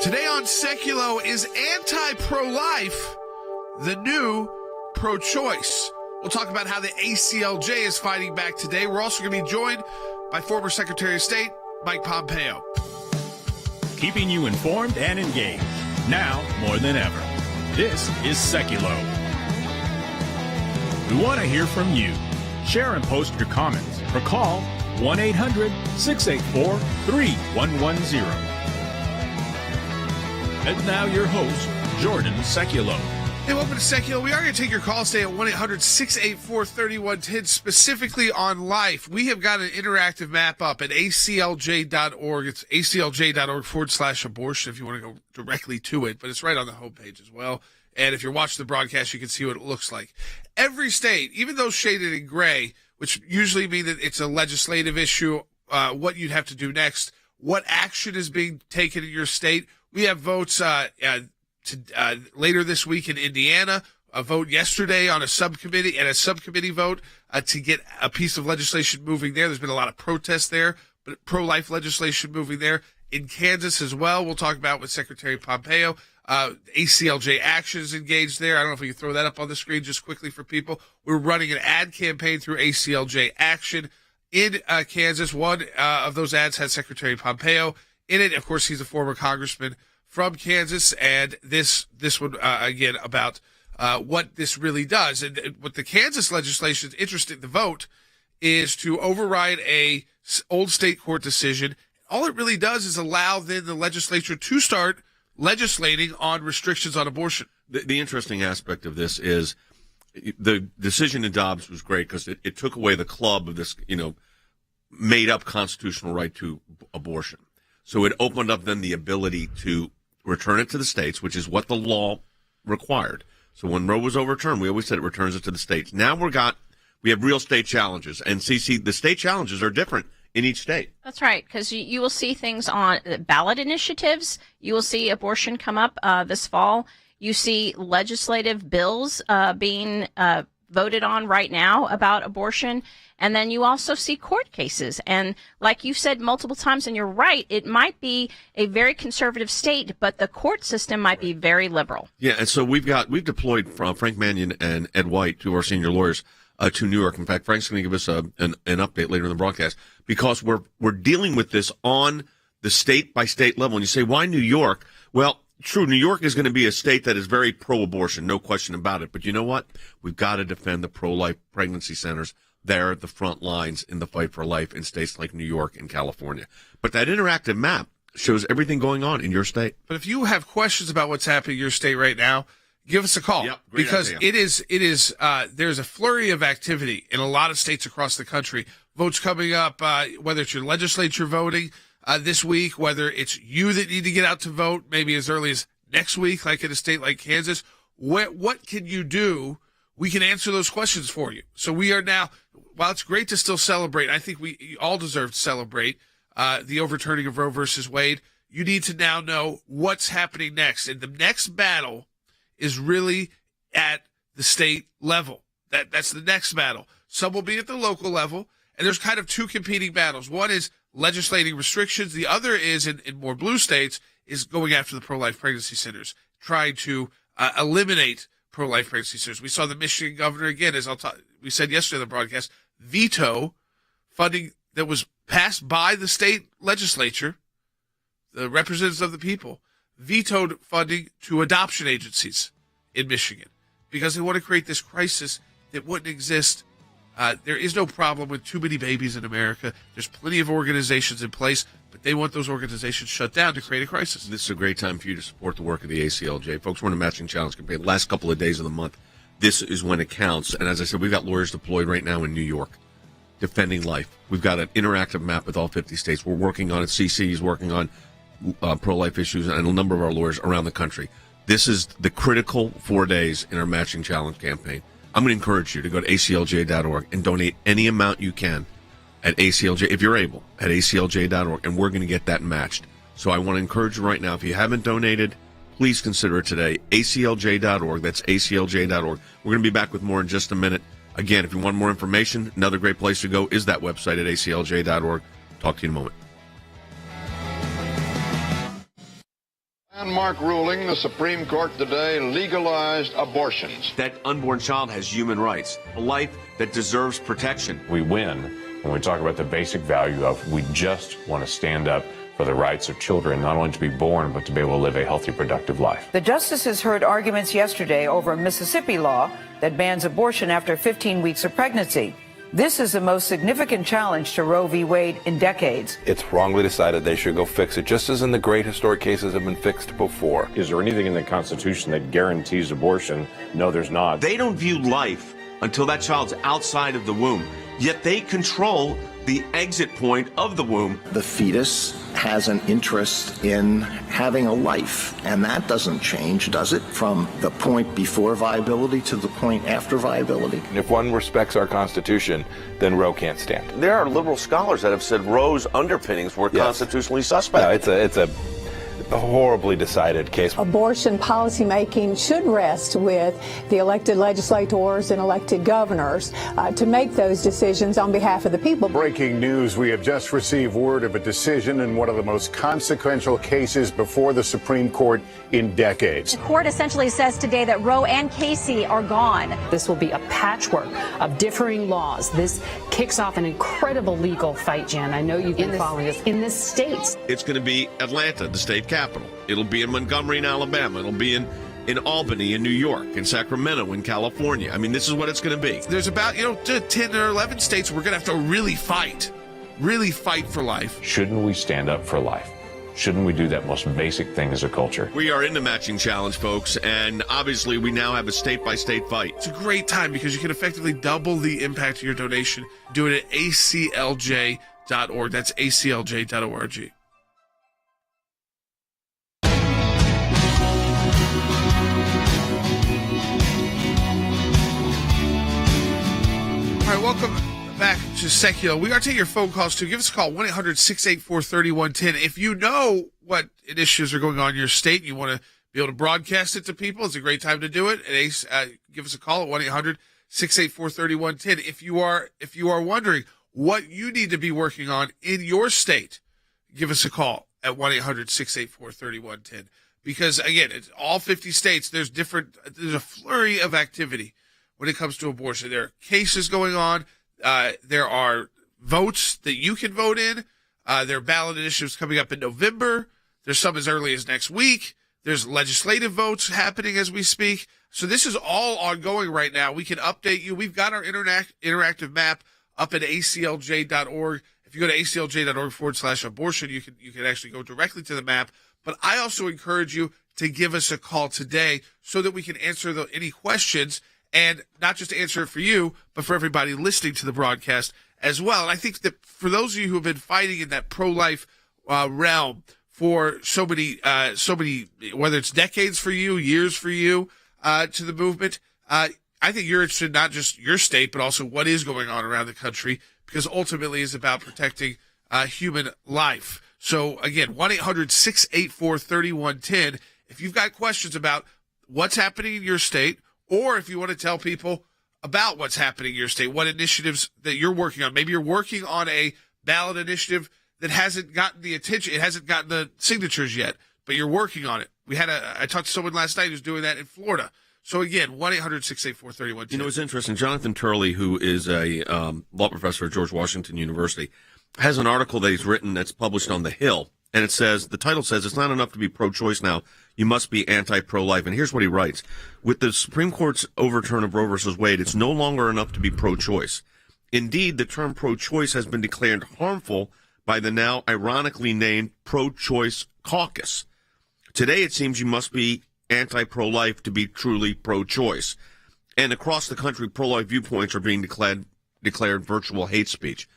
Today on Sekulow, is anti-pro-life the new pro-choice? We'll talk about how the ACLJ is fighting back today. We're also going to be joined by former Secretary of State Mike Pompeo. Keeping you informed and engaged, now more than ever. This is Sekulow. We want to hear from you. Share and post your comments or call 1-800-684-3110. And now your host, Jordan Sekulow. Hey, welcome to Sekulow. We are going to take your call today at 1-800-684-3110, specifically on life. We have got an interactive map up at ACLJ.org. It's ACLJ.org/abortion if you want to go directly to it, but it's right on the homepage as well. And if you're watching the broadcast, you can see what it looks like. Every state, even though shaded in gray, which usually mean that it's a legislative issue, what you'd have to do next, what action is being taken in your state. We have votes later this week in Indiana, a vote yesterday on a subcommittee, and a subcommittee vote to get a piece of legislation moving there. There's been a lot of protests there, but pro-life legislation moving there. In Kansas as well, we'll talk about with Secretary Pompeo. ACLJ Action is engaged there. I don't know if we can throw that up on the screen just quickly for people. We're running an ad campaign through ACLJ Action in Kansas. One of those ads had Secretary Pompeo in it. Of course, he's a former congressman from Kansas, and this one, again, about what this really does. And what the Kansas legislation is interesting, the vote, is to override a old state court decision. All it really does is allow then the legislature to start legislating on restrictions on abortion. The interesting aspect of this is the decision in Dobbs was great because it took away the club of this, made-up constitutional right to abortion. So it opened up then the ability to return it to the states, which is what the law required. So when Roe was overturned, we always said it returns it to the states. Now we have real state challenges, and CC, the state challenges are different in each state. That's right, because you will see things on ballot initiatives. You will see abortion come up this fall. You see legislative bills being voted on right now about abortion. And then you also see court cases. And like you've said multiple times, and you're right, it might be a very conservative state, but the court system might be very liberal. Yeah, and so we've deployed Frank Mannion and Ed White, two of our senior lawyers, to New York. In fact, Frank's going to give us an update later in the broadcast because we're dealing with this on the state-by-state level. And you say, why New York? Well, true, New York is going to be a state that is very pro-abortion, no question about it. But you know what? We've got to defend the pro-life pregnancy centers. They're at the front lines in the fight for life in states like New York and California. But that interactive map shows everything going on in your state. But if you have questions about what's happening in your state right now, give us a call. Yep, because idea. it is there's a flurry of activity in a lot of states across the country. Votes coming up, whether it's your legislature voting this week, whether it's you that need to get out to vote maybe as early as next week, like in a state like Kansas. What can you do? We can answer those questions for you. So we are now, while it's great to still celebrate, I think we all deserve to celebrate the overturning of Roe versus Wade. You need to now know what's happening next. And the next battle is really at the state level. That's the next battle. Some will be at the local level, and there's kind of two competing battles. One is legislating restrictions. The other is, in more blue states, is going after the pro-life pregnancy centers, trying to eliminate pro-life pregnancy centers. We saw the Michigan governor, again, as we said yesterday on the broadcast, veto funding that was passed by the state legislature, the representatives of the people, vetoed funding to adoption agencies in Michigan because they want to create this crisis that wouldn't exist. There is no problem with too many babies in America. There's plenty of organizations in place, but they want those organizations shut down to create a crisis. This is a great time for you to support the work of the ACLJ. Folks, we're in a matching challenge campaign. Last couple of days of the month, this is when it counts. And as I said, we've got lawyers deployed right now in New York defending life. We've got an interactive map with all 50 states. We're working on it. CC is working on pro-life issues and a number of our lawyers around the country. This is the critical 4 days in our matching challenge campaign. I'm going to encourage you to go to ACLJ.org and donate any amount you can at ACLJ, if you're able, at ACLJ.org, and we're going to get that matched. So I want to encourage you right now, if you haven't donated, please consider it today. ACLJ.org, that's ACLJ.org. We're going to be back with more in just a minute. Again, if you want more information, another great place to go is that website at ACLJ.org. Talk to you in a moment. Landmark ruling, the Supreme Court today legalized abortions. That unborn child has human rights, a life that deserves protection. We win when we talk about the basic value of we just want to stand up for the rights of children, not only to be born, but to be able to live a healthy, productive life. The justices heard arguments yesterday over a Mississippi law that bans abortion after 15 weeks of pregnancy. This is the most significant challenge to Roe v. Wade in decades. It's wrongly decided they should go fix it, just as in the great historic cases have been fixed before. Is there anything in the Constitution that guarantees abortion? No, there's not. They don't view life until that child's outside of the womb, yet they control the exit point of the womb. The fetus has an interest in having a life, and that doesn't change, does it? From the point before viability to the point after viability. And if one respects our Constitution, then Roe can't stand. There are liberal scholars that have said Roe's underpinnings were constitutionally suspect. No, it's a horribly decided case. Abortion policymaking should rest with the elected legislators and elected governors to make those decisions on behalf of the people. Breaking news, we have just received word of a decision in one of the most consequential cases before the Supreme Court in decades. The court essentially says today that Roe and Casey are gone. This will be a patchwork of differing laws. This kicks off an incredible legal fight, Jen. I know you've been following this in the states. It's going to be Atlanta, the state capital. It'll be in Montgomery in Alabama. It'll be in Albany in New York, in Sacramento in California. I mean, this is what it's going to be. There's about 10 or 11 states we're going to have to really fight for life. Shouldn't we stand up for life? Shouldn't we do that most basic thing as a culture? We are in the matching challenge, folks, and obviously we now have a state-by-state fight. It's a great time because you can effectively double the impact of your donation. Do it at ACLJ.org. That's ACLJ.org. All right, welcome back to Sekulow. We are taking your phone calls too. Give us a call, 1-800-684-3110. If you know what initiatives are going on in your state and you want to be able to broadcast it to people, it's a great time to do it. Give us a call at 1-800-684-3110. If you are wondering what you need to be working on in your state, give us a call at 1-800-684-3110. Because, again, it's all 50 states. There's a flurry of activity when it comes to abortion. There are cases going on. There are votes that you can vote in. There are ballot initiatives coming up in November. There's some as early as next week. There's legislative votes happening as we speak. So this is all ongoing right now. We can update you. We've got our interactive map up at ACLJ.org. If you go to ACLJ.org/abortion, you can actually go directly to the map. But I also encourage you to give us a call today so that we can answer any questions, and not just answer it for you, but for everybody listening to the broadcast as well. And I think that for those of you who have been fighting in that pro-life realm for so many, whether it's decades for you, years for you, to the movement, I think you're interested in not just your state, but also what is going on around the country, because ultimately it's about protecting human life. So again, 1-800-684-3110. If you've got questions about what's happening in your state, or if you want to tell people about what's happening in your state, what initiatives that you're working on. Maybe you're working on a ballot initiative that hasn't gotten the attention, it hasn't gotten the signatures yet, but you're working on it. I talked to someone last night who's doing that in Florida. So again, 1-800-684-3110. You know, it's interesting. Jonathan Turley, who is a law professor at George Washington University, has an article that he's written that's published on The Hill. And the title says, it's not enough to be pro-choice now. You must be anti-pro-life. And here's what he writes. With the Supreme Court's overturn of Roe versus Wade, it's no longer enough to be pro-choice. Indeed, the term pro-choice has been declared harmful by the now ironically named pro-choice caucus. Today, it seems you must be anti-pro-life to be truly pro-choice. And across the country, pro-life viewpoints are being declared virtual hate speech.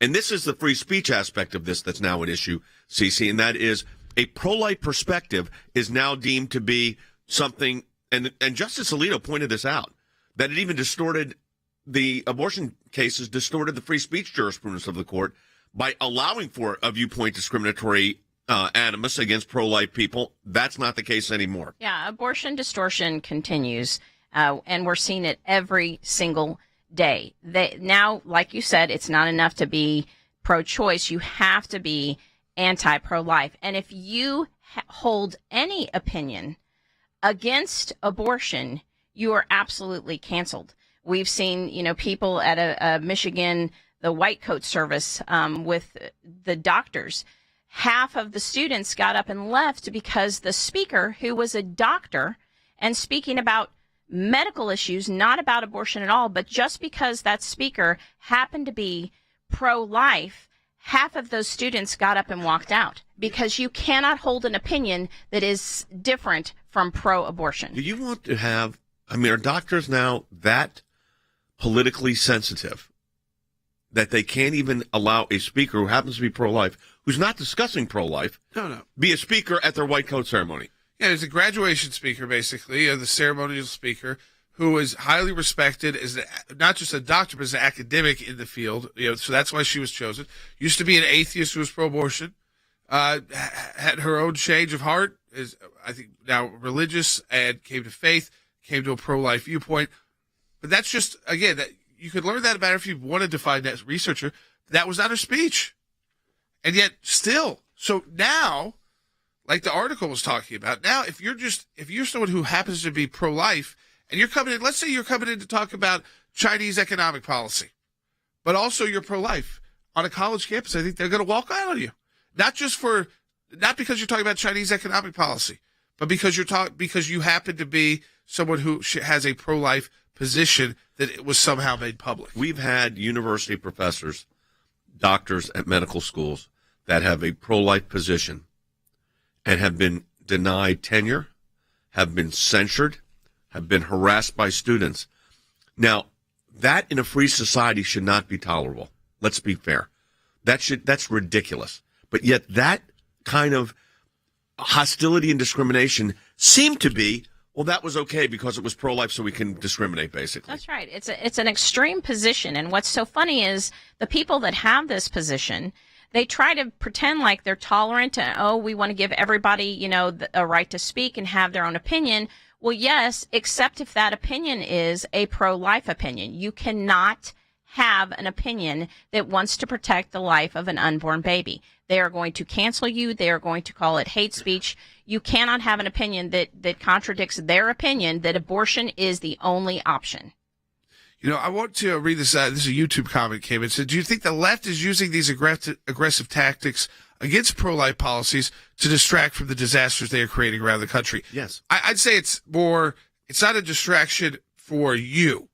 And this is the free speech aspect of this that's now an issue, CC, and that is a pro-life perspective is now deemed to be something, and Justice Alito pointed this out, that it even distorted the abortion cases, distorted the free speech jurisprudence of the court by allowing for a viewpoint discriminatory animus against pro-life people. That's not the case anymore. Yeah, abortion distortion continues, and we're seeing it every single day. Now, like you said, it's not enough to be pro-choice. You have to be anti-pro-life. And if you hold any opinion against abortion, you are absolutely canceled. We've seen, people at a Michigan, the white coat service with the doctors. Half of the students got up and left because the speaker, who was a doctor and speaking about medical issues, not about abortion at all, but just because that speaker happened to be pro-life, half of those students got up and walked out because you cannot hold an opinion that is different from pro-abortion. Do you want to have, are doctors now that politically sensitive that they can't even allow a speaker who happens to be pro-life, who's not discussing pro-life, be a speaker at their white coat ceremony? Yeah, there's a graduation speaker, basically, the ceremonial speaker, who is highly respected as not just a doctor, but as an academic in the field. So that's why she was chosen. Used to be an atheist who was pro-abortion, had her own change of heart, is I think now religious, and came to faith, came to a pro-life viewpoint. But that's just, again, that you could learn that about her if you wanted to find that researcher. That was not her speech. And yet still, so now, like the article was talking about, now if you're someone who happens to be pro-life and you're coming in, let's say you're coming in to talk about Chinese economic policy, but also you're pro-life on a college campus, I think they're going to walk out on you. Not because you're talking about Chinese economic policy, but because you happen to be someone who has a pro-life position that it was somehow made public. We've had university professors, doctors at medical schools that have a pro-life position and have been denied tenure, have been censured, have been harassed by students. Now, that in a free society should not be tolerable. Let's be fair. That's ridiculous. But yet that kind of hostility and discrimination seem to be, well, that was okay because it was pro-life, so we can discriminate, basically. That's right. It's an extreme position. And what's so funny is the people that have this position, they try to pretend like they're tolerant and, we want to give everybody, a right to speak and have their own opinion. Well, yes, except if that opinion is a pro-life opinion. You cannot have an opinion that wants to protect the life of an unborn baby. They are going to cancel you. They are going to call it hate speech. You cannot have an opinion that contradicts their opinion that abortion is the only option. I want to read this. This is a YouTube comment came in. It said, do you think the left is using these aggressive tactics against pro-life policies to distract from the disasters they are creating around the country? Yes. I'd say it's not a distraction for you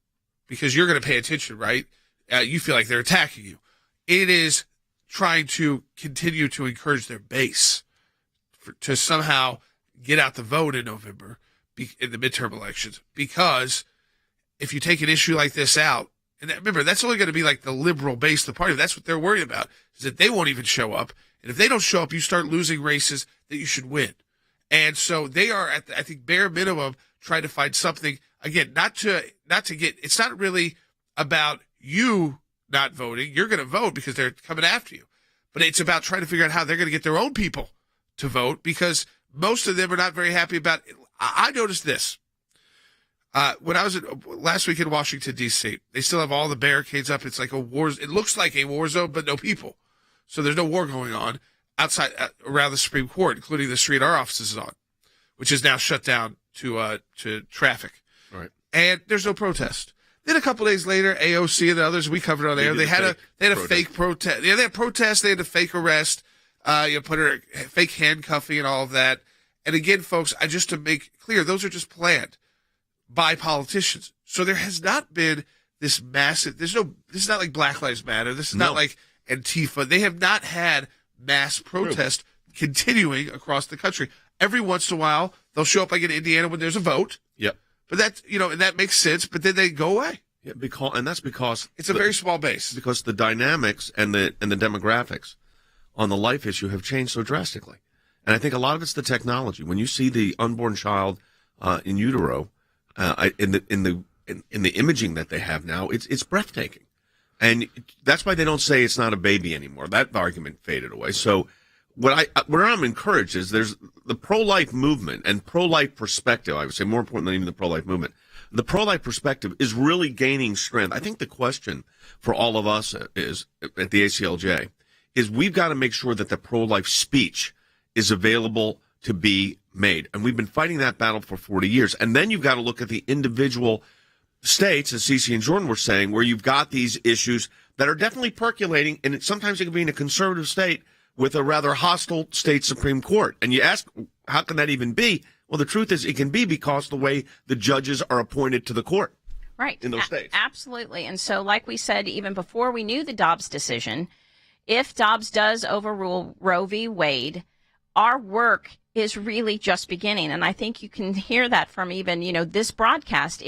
because you're going to pay attention, right? You feel like they're attacking you. It is trying to continue to encourage their base to somehow get out the vote in November in the midterm elections. Because if you take an issue like this out, and remember, that's only going to be like the liberal base of the party. That's what they're worried about, is that they won't even show up. And if they don't show up, you start losing races that you should win. And so they are at I think, bare minimum, trying to find something, again, not to get, it's not really about you not voting. You're going to vote because they're coming after you. But it's about trying to figure out how they're going to get their own people to vote, because most of them are not very happy about it. I noticed this. When I was last week in Washington, D.C., they still have all the barricades up. It's like a war. It looks like a war zone, but no people. So there's no war going on outside around the Supreme Court, including the street our office is on, which is now shut down to traffic. Right. And there's no protest. Then a couple days later, AOC and the others we covered on air, they had a fake protest. Yeah, they had protests. They had a fake arrest. Put her fake handcuffing and all of that. And again, folks, just to make clear, those are just planned by politicians. So there has not been this massive. This is not like Black Lives Matter. This is not like Antifa. They have not had mass protest continuing across the country. Every once in a while, they'll show up like in Indiana when there's a vote. Yep. But that's, and that makes sense, but then they go away. Yeah, that's because it's a very small base. Because the dynamics and the demographics on the life issue have changed so drastically. And I think a lot of it's the technology. When you see the unborn child in utero, in the imaging that they have now, it's breathtaking. And that's why they don't say it's not a baby anymore. That argument faded away. So where I'm encouraged is there's the pro-life movement and pro-life perspective. I would say more important than even the pro-life movement. The pro-life perspective is really gaining strength. I think the question for all of us is at the ACLJ is we've got to make sure that the pro-life speech is available to be made. And we've been fighting that battle for 40 years. And then you've got to look at the individual states, as Cece and Jordan were saying, where you've got these issues that are definitely percolating, and sometimes it can be in a conservative state with a rather hostile state Supreme Court. And you ask, how can that even be? Well, the truth is it can be because the way the judges are appointed to the court. Right. In those states. Absolutely. And so, like we said, even before we knew the Dobbs decision, if Dobbs does overrule Roe v. Wade, our work is really just beginning. And I think you can hear that from even, this broadcast.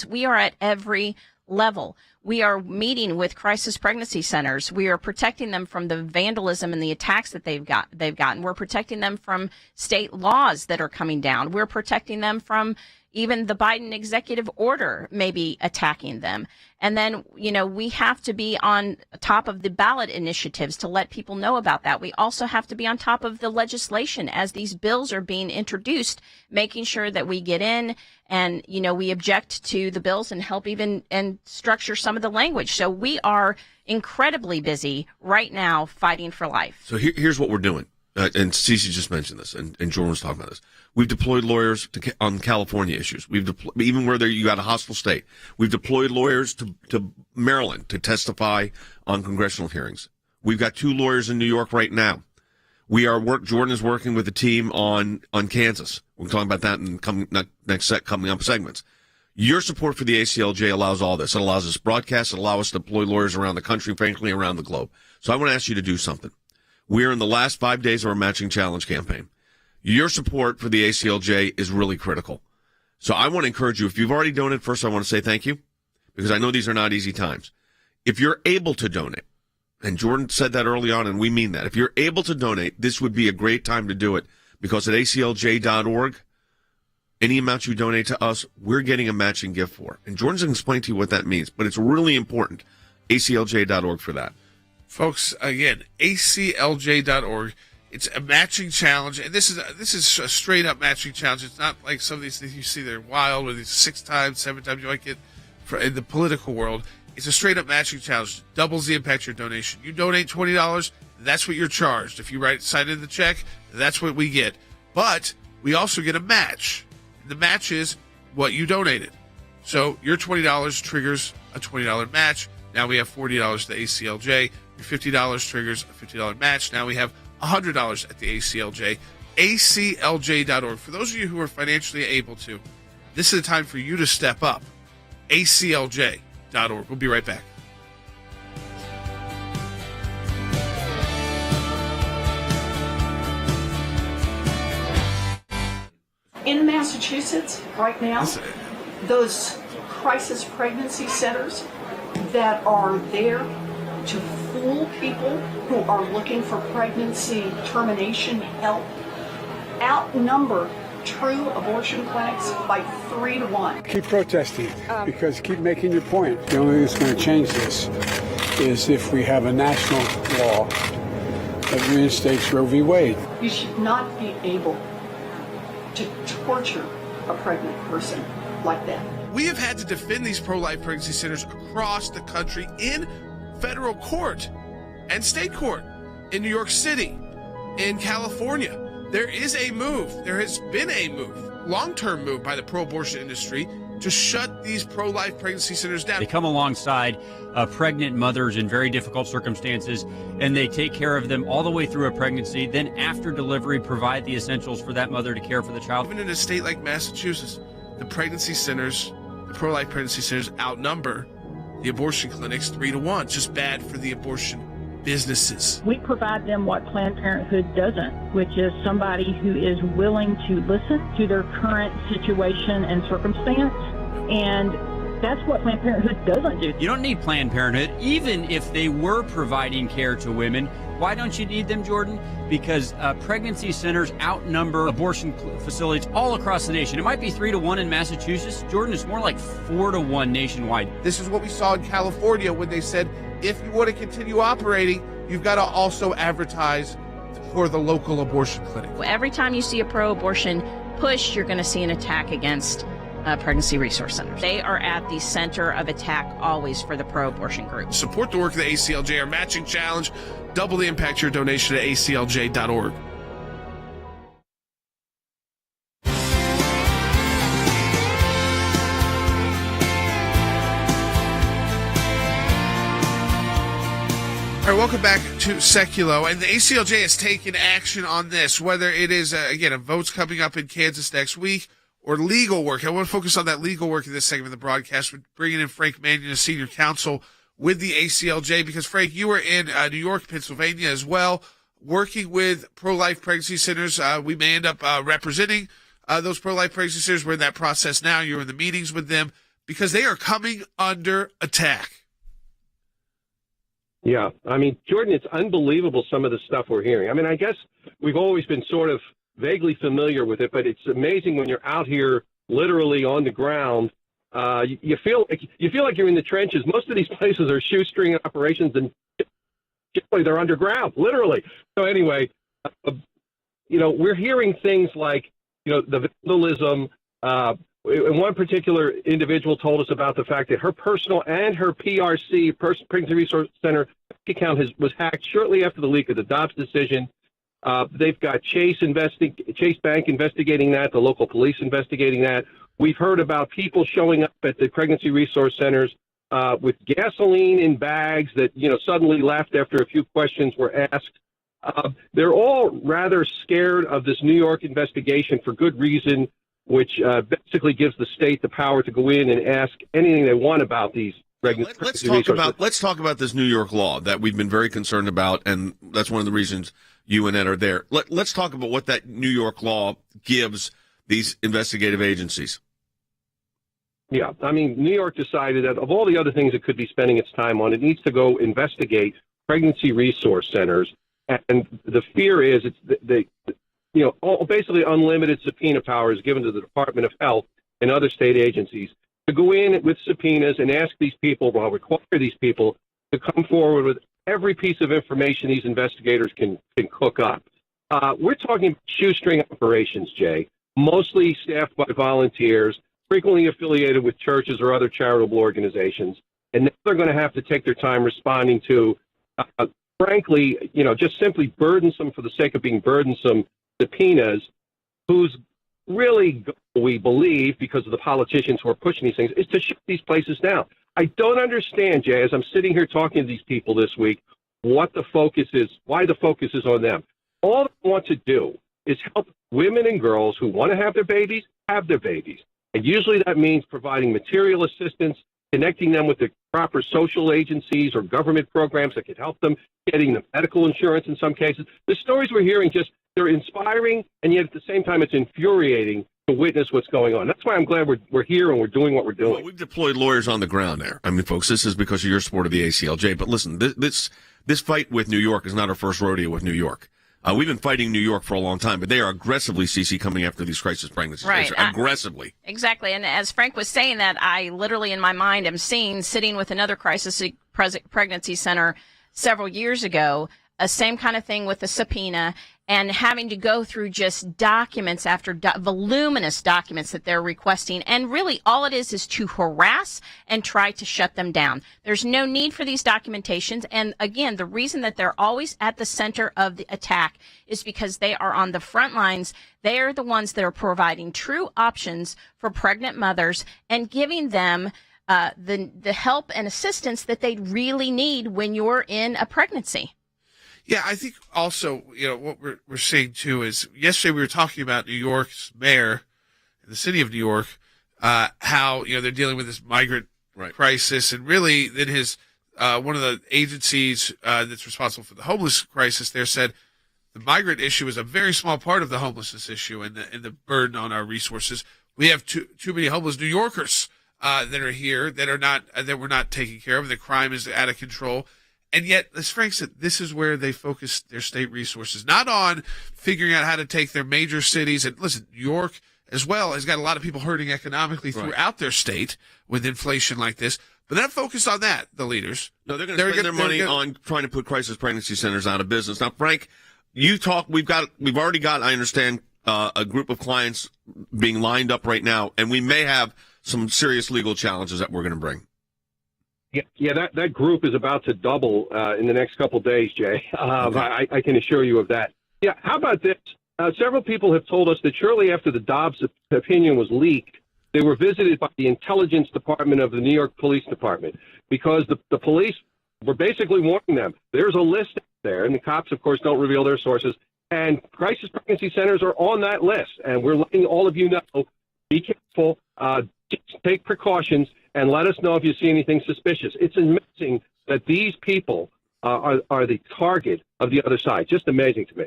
We are at every level. We are meeting with crisis pregnancy centers. We are protecting them from the vandalism and the attacks that they've gotten. We're protecting them from state laws that are coming down. We're protecting them from even the Biden executive order maybe attacking them. And then, we have to be on top of the ballot initiatives to let people know about that. We also have to be on top of the legislation as these bills are being introduced, making sure that we get in and, we object to the bills and help even and structure some of the language. So we are incredibly busy right now fighting for life. So here's what we're doing. And Cece just mentioned this, and Jordan was talking about this. We've deployed lawyers on California issues. We've deployed, even where you got a hostile state. We've deployed lawyers to Maryland to testify on congressional hearings. We've got 2 lawyers in New York right now. Jordan is working with a team on Kansas. We're talking about that in coming up segments. Your support for the ACLJ allows all this. It allows us broadcasts. It allows us to deploy lawyers around the country, frankly, around the globe. So I want to ask you to do something. We're in the last 5 days of our Matching Challenge campaign. Your support for the ACLJ is really critical. So I want to encourage you, if you've already donated, first I want to say thank you, because I know these are not easy times. If you're able to donate, and Jordan said that early on, and we mean that, if you're able to donate, this would be a great time to do it, because at aclj.org, any amount you donate to us, we're getting a matching gift for. And Jordan's going to explain to you what that means, but it's really important. aclj.org for that. Folks, again, aclj.org. It's a matching challenge, and this is a straight up matching challenge. It's not like some of these things you see they're wild, where these 6 times, 7 times you might get in the political world. It's a straight up matching challenge. Doubles the impact of your donation. You donate $20, that's what you're charged. If you sign in the check, that's what we get. But we also get a match. The match is what you donated. So your $20 triggers a $20 match. Now we have $40 to the ACLJ. Your $50 triggers a $50 match. Now we have $100 at the ACLJ. ACLJ.org. For those of you who are financially able to, this is the time for you to step up. ACLJ.org. We'll be right back. In Massachusetts right now, those crisis pregnancy centers that are there to fool people who are looking for pregnancy termination help outnumber true abortion clinics by 3 to 1. Keep protesting, because keep making your point. The only thing that's going to change this is if we have a national law that reinstates Roe v. Wade. You should not be able to torture a pregnant person like that. We have had to defend these pro-life pregnancy centers across the country in federal court and state court, in New York City, in California. There is a move. There has been a move, long-term move by the pro-abortion industry to shut these pro-life pregnancy centers down. They come alongside pregnant mothers in very difficult circumstances, and they take care of them all the way through a pregnancy. Then after delivery, provide the essentials for that mother to care for the child. Even in a state like Massachusetts, the pregnancy centers, the pro-life pregnancy centers outnumber the abortion clinics 3 to 1. It's just bad for the abortion businesses. We provide them what Planned Parenthood doesn't, which is somebody who is willing to listen to their current situation and circumstance, and that's what Planned Parenthood doesn't do. You don't need Planned Parenthood. Even if they were providing care to women, why don't you need them, Jordan? Because pregnancy centers outnumber abortion facilities all across the nation. It might be 3 to 1 in Massachusetts. Jordan, it's more like 4 to 1 nationwide. This is what we saw in California when they said, if you want to continue operating, you've got to also advertise for the local abortion clinic. Every time you see a pro-abortion push, you're going to see an attack against pregnancy resource centers. They are at the center of attack always for the pro-abortion group. Support the work of the ACLJ, our matching challenge. Double the impact of your donation at aclj.org. All right, welcome back to Sekulow. And the ACLJ has taken action on this, whether it is, again, a vote's coming up in Kansas next week or legal work. I want to focus on that legal work in this segment of the broadcast. We're bringing in Frank Mannion, a senior counsel with the ACLJ, because, Frank, you were in New York, Pennsylvania as well, working with pro-life pregnancy centers. We may end up representing those pro-life pregnancy centers. We're in that process now. You're in the meetings with them because they are coming under attack. Yeah, I mean, Jordan, it's unbelievable some of the stuff we're hearing. I mean, I guess we've always been sort of vaguely familiar with it, but it's amazing when you're out here literally on the ground. You feel like you're in the trenches. Most of these places are shoestring operations, and they're underground, literally. So anyway, we're hearing things like, the vandalism. And one particular individual told us about the fact that her personal and her PRC, Pregnancy Resource Center, account was hacked shortly after the leak of the Dobbs decision. They've got Chase Bank investigating that, the local police investigating that. We've heard about people showing up at the Pregnancy Resource Centers with gasoline in bags that, suddenly left after a few questions were asked. They're all rather scared of this New York investigation for good reason, which basically gives the state the power to go in and ask anything they want about these pregnancy resources. Let's talk about this New York law that we've been very concerned about, and that's one of the reasons you and Ed are there. Let's talk about what that New York law gives these investigative agencies. Yeah, I mean, New York decided that of all the other things it could be spending its time on, it needs to go investigate pregnancy resource centers. And the fear is basically unlimited subpoena power is given to the Department of Health and other state agencies to go in with subpoenas and ask these people, require these people to come forward with every piece of information these investigators can cook up. We're talking shoestring operations, Jay, mostly staffed by volunteers, frequently affiliated with churches or other charitable organizations. And now they're going to have to take their time responding to, frankly, just simply burdensome for the sake of being burdensome subpoenas, whose really goal, we believe, because of the politicians who are pushing these things, is to shut these places down. I don't understand, Jay, as I'm sitting here talking to these people this week, what the focus is, why the focus is on them. All they want to do is help women and girls who want to have their babies have their babies. And usually that means providing material assistance, connecting them with the proper social agencies or government programs that could help them, getting them medical insurance in some cases. The stories we're hearing they're inspiring, and yet at the same time it's infuriating to witness what's going on. That's why I'm glad we're here and we're doing what we're doing. Well, we've deployed lawyers on the ground there. I mean, folks, this is because of your support of the ACLJ. But listen, this fight with New York is not our first rodeo with New York. We've been fighting New York for a long time, but they are aggressively, CC, coming after these crisis pregnancies. Right. Aggressively. Exactly. And as Frank was saying that, I literally in my mind am sitting with another crisis pregnancy center several years ago, same kind of thing with the subpoena, and having to go through just documents after voluminous documents that they're requesting. And really all it is to harass and try to shut them down. There's no need for these documentations. And again, the reason that they're always at the center of the attack is because they are on the front lines. They are the ones that are providing true options for pregnant mothers and giving them the help and assistance that they really need when you're in a pregnancy. Yeah, I think also, what we're seeing too is yesterday we were talking about New York's mayor in the city of New York, how, they're dealing with this migrant crisis, and really then his, one of the agencies, that's responsible for the homeless crisis there said the migrant issue is a very small part of the homelessness issue and the burden on our resources. We have too many homeless New Yorkers, that are here that we're not taking care of. The crime is out of control. And yet, as Frank said, this is where they focus their state resources, not on figuring out how to take their major cities. And listen, New York as well has got a lot of people hurting economically throughout their state with inflation like this. But they're not focused on that, the leaders. No, they're going to spend their money on trying to put crisis pregnancy centers out of business. Now, Frank, we've already got, I understand, a group of clients being lined up right now, and we may have some serious legal challenges that we're going to bring. Yeah, that group is about to double in the next couple of days, Jay. I can assure you of that. Yeah, how about this? Several people have told us that shortly after the Dobbs opinion was leaked, they were visited by the Intelligence Department of the New York Police Department because the police We're basically warning them. There's a list there, and the cops, of course, don't reveal their sources. And crisis pregnancy centers are on that list, and we're letting all of you know, be careful, just take precautions, and let us know if you see anything suspicious. It's amazing that these people are the target of the other side. Just amazing to me.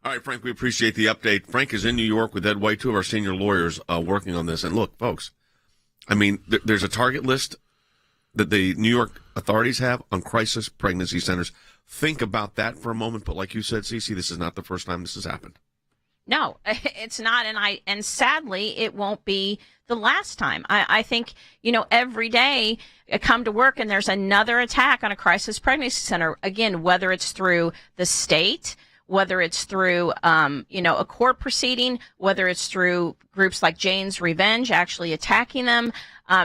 All right, Frank, we appreciate the update. Frank is in New York with Ed White, two of our senior lawyers working on this. And look, folks, I mean, there's a target list that the New York authorities have on crisis pregnancy centers. Think about that for a moment. But like you said, Cece, this is not the first time this has happened. No, it's not. And sadly, it won't be the last time. I think, every day I come to work and there's another attack on a crisis pregnancy center. Again, whether it's through the state, whether it's through, a court proceeding, whether it's through groups like Jane's Revenge actually attacking them.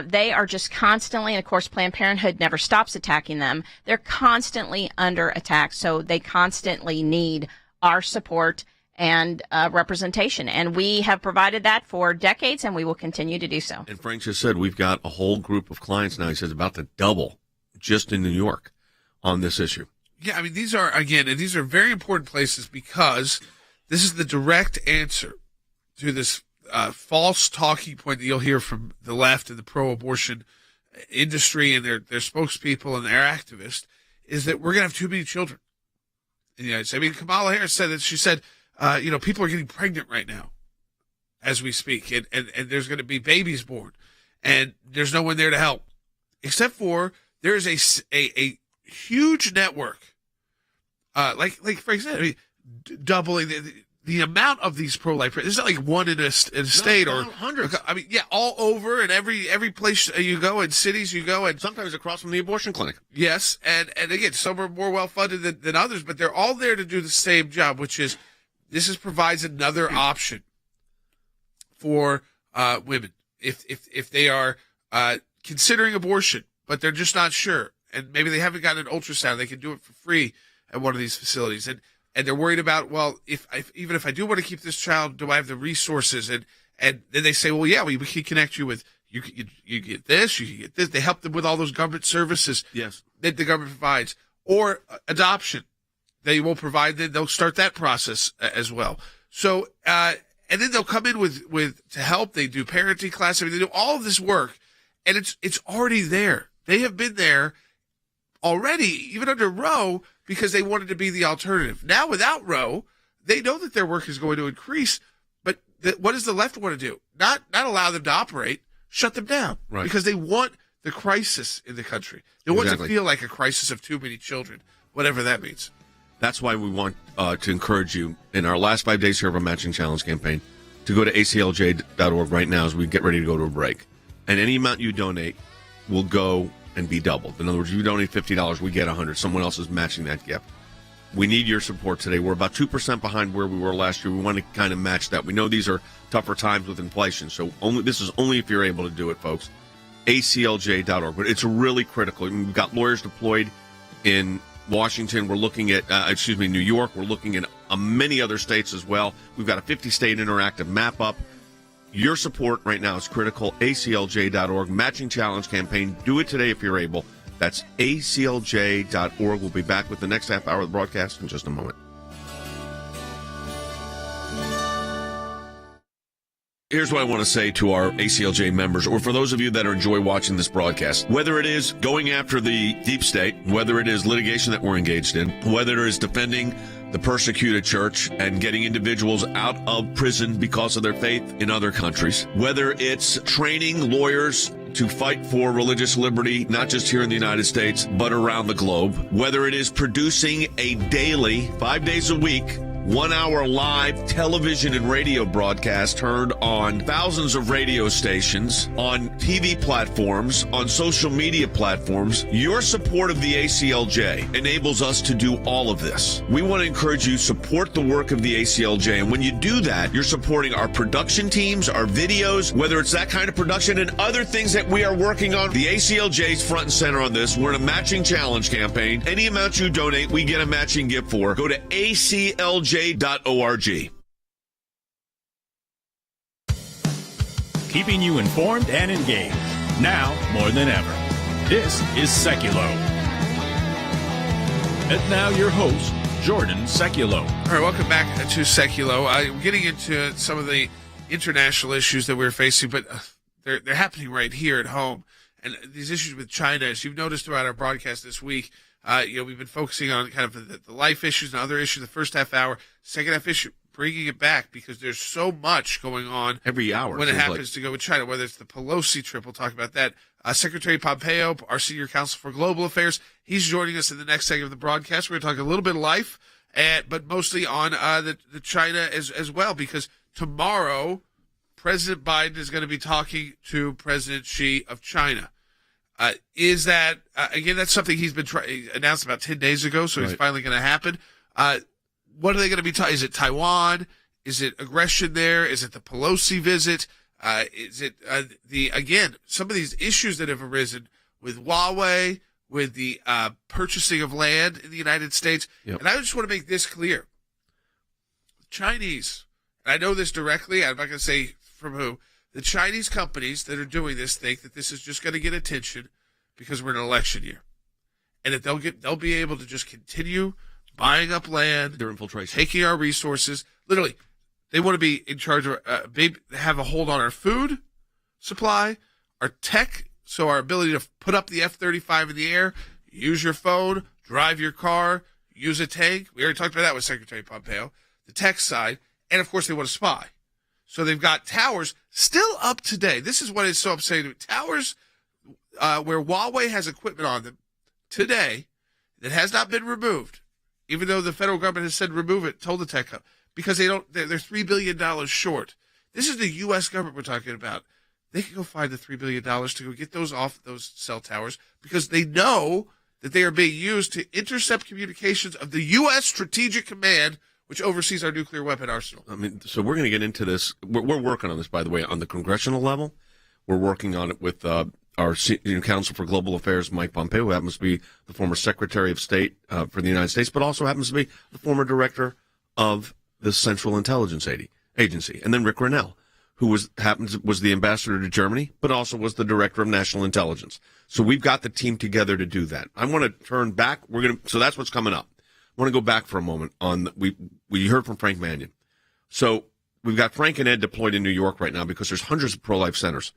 They are just constantly, and of course, Planned Parenthood never stops attacking them. They're constantly under attack. So they constantly need our support and representation. And we have provided that for decades, and we will continue to do so. And Frank just said we've got a whole group of clients now. He says about to double just in New York on this issue. Yeah, I mean, these are very important places because this is the direct answer to this false talking point that you'll hear from the left and the pro-abortion industry and their spokespeople and their activists, is that we're going to have too many children in the United States. I mean, Kamala Harris said that. She said, people are getting pregnant right now as we speak, and there's going to be babies born, and there's no one there to help, except for there's a huge network, like Frank said, I mean, doubling the amount of these pro-life. It's not like one in a state or hundreds. I mean, yeah, all over, and every place you go, and cities you go, and sometimes across from the abortion clinic. Yes, and again, some are more well funded than others, but they're all there to do the same job, which is provides another option for women if they are considering abortion, but they're just not sure, and maybe they haven't gotten an ultrasound. They can do it for free at one of these facilities, and they're worried about, well, even if I do want to keep this child, do I have the resources? And then they say, well, yeah, we can connect you with you get this, you can get this. They help them with all those government services that the government provides, or adoption. They will provide that. They'll start that process as well. So, and then they'll come in with to help. They do parenting classes. I mean, they do all of this work, and it's already there. They have been there already, even under Roe, because they wanted to be the alternative. Now, without Roe, they know that their work is going to increase. But what does the left want to do? Not allow them to operate, shut them down, right? Because they want the crisis in the country. They want to feel like a crisis of too many children, whatever that means. That's why we want to encourage you in our last 5 days here of our Matching Challenge campaign to go to ACLJ.org right now as we get ready to go to a break. And any amount you donate will go and be doubled. In other words, you donate $50, we get $100. Someone else is matching that gift. We need your support today. We're about 2% behind where we were last year. We want to kind of match that. We know these are tougher times with inflation, so this is only if you're able to do it, folks. ACLJ.org. But it's really critical. I mean, we've got lawyers deployed in Washington. We're looking at, New York. We're looking at many other states as well. We've got a 50-state interactive map up. Your support right now is critical. ACLJ.org, Matching Challenge campaign. Do it today if you're able. That's ACLJ.org. We'll be back with the next half hour of the broadcast in just a moment. Here's what I want to say to our ACLJ members, or for those of you that enjoy watching this broadcast. Whether it is going after the deep state, whether it is litigation that we're engaged in, whether it is defending the persecuted church and getting individuals out of prison because of their faith in other countries, whether it's training lawyers to fight for religious liberty, not just here in the United States, but around the globe, whether it is producing a daily, 5 days a week, 1 hour live television and radio broadcast heard on thousands of radio stations, on TV platforms, on social media platforms. Your support of the ACLJ enables us to do all of this. We want to encourage you to support the work of the ACLJ. And when you do that, you're supporting our production teams, our videos, whether it's that kind of production and other things that we are working on. The ACLJ is front and center on this. We're in a matching challenge campaign. Any amount you donate, we get a matching gift for. Go to ACLJ.org. Keeping you informed and engaged. Now more than ever. This is Sekulow. And now your host, Jordan Sekulow. All right, welcome back to Sekulow. We're getting into some of the international issues that we're facing, but they're happening right here at home. And these issues with China, as you've noticed throughout our broadcast this week, we've been focusing on kind of the life issues and other issues the first half hour. Second half issue, bringing it back because there's so much going on every hour when it happens to go with China, whether it's the Pelosi trip. We'll talk about that. Secretary Pompeo, our senior counsel for global affairs, he's joining us in the next segment of the broadcast. We're going to talk a little bit of life, but mostly on the China as well, because tomorrow President Biden is going to be talking to President Xi of China. Is that, again, that's something he's been announced about 10 days ago, so it's finally going to happen. What are they going to be talking? Is it Taiwan? Is it aggression there? Is it the Pelosi visit? Is it some of these issues that have arisen with Huawei, with the purchasing of land in the United States? Yep. And I just want to make this clear. Chinese, and I know this directly, I'm not going to say from who, the Chinese companies that are doing this think that this is just going to get attention because we're in an election year. And that they'll be able to just continue buying up land, their infiltration, taking our resources. Literally, they want to be in charge of, have a hold on our food supply, our tech, so our ability to put up the F-35 in the air, use your phone, drive your car, use a tank. We already talked about that with Secretary Pompeo, the tech side. And, of course, they want to spy. So they've got towers still up today. This is what is so upsetting. Towers where Huawei has equipment on them today that has not been removed, even though the federal government has said remove it, told the tech company, because they're $3 billion short. This is the U.S. government we're talking about. They can go find the $3 billion to go get those off those cell towers because they know that they are being used to intercept communications of the U.S. Strategic Command, which oversees our nuclear weapon arsenal. I mean, so we're going to get into this. We're working on this, by the way, on the congressional level. We're working on it with our senior counsel for global affairs, Mike Pompeo, who happens to be the former Secretary of State for the United States, but also happens to be the former director of the Central Intelligence Agency. And then Rick Grinnell, who was the ambassador to Germany, but also was the director of national intelligence. So we've got the team together to do that. I want to turn back. So that's what's coming up. I want to go back for a moment on we heard from Frank Mannion. So we've got Frank and Ed deployed in New York right now because there's hundreds of pro-life centers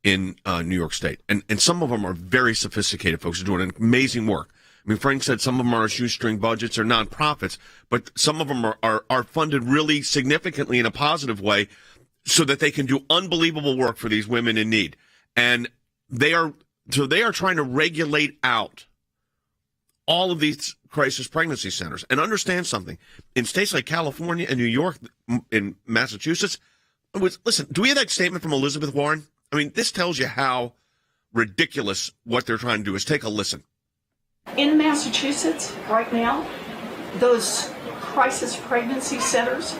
in New York State. And some of them are very sophisticated folks who are doing amazing work. I mean, Frank said some of them are shoestring budgets or nonprofits, but some of them are funded really significantly in a positive way so that they can do unbelievable work for these women in need. And they are trying to regulate out all of these crisis pregnancy centers. And understand something. In states like California and New York, in Massachusetts, listen, do we have that statement from Elizabeth Warren? I mean, this tells you how ridiculous what they're trying to do is. Take a listen. In Massachusetts right now, those crisis pregnancy centers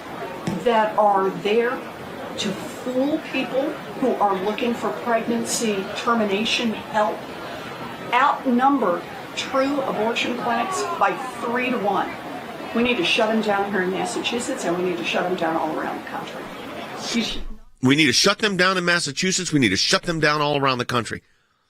that are there to fool people who are looking for pregnancy termination help outnumber true abortion clinics by 3 to 1. We need to shut them down here in Massachusetts, and we need to shut them down all around the country. We need to shut them down in Massachusetts. We need to shut them down all around the country.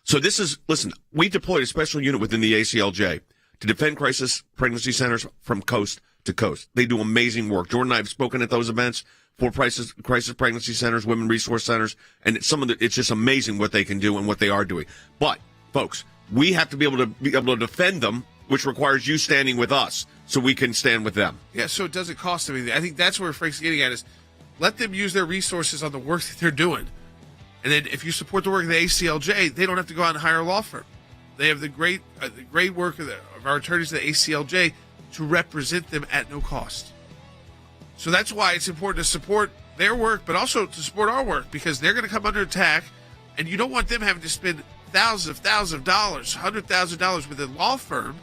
So listen, we deployed a special unit within the ACLJ to defend crisis pregnancy centers from coast to coast. They do amazing work. Jordan and I have spoken at those events for crisis pregnancy centers, women resource centers, and it's just amazing what they can do and what they are doing. But, folks, we have to be able to defend them, which requires you standing with us so we can stand with them. Yeah, so it doesn't cost them anything. I think that's where Frank's getting at is let them use their resources on the work that they're doing. And then if you support the work of the ACLJ, they don't have to go out and hire a law firm. They have the great work of our attorneys at the ACLJ to represent them at no cost. So that's why it's important to support their work, but also to support our work, because they're going to come under attack, and you don't want them having to spend thousands of dollars, $100,000 with a law firm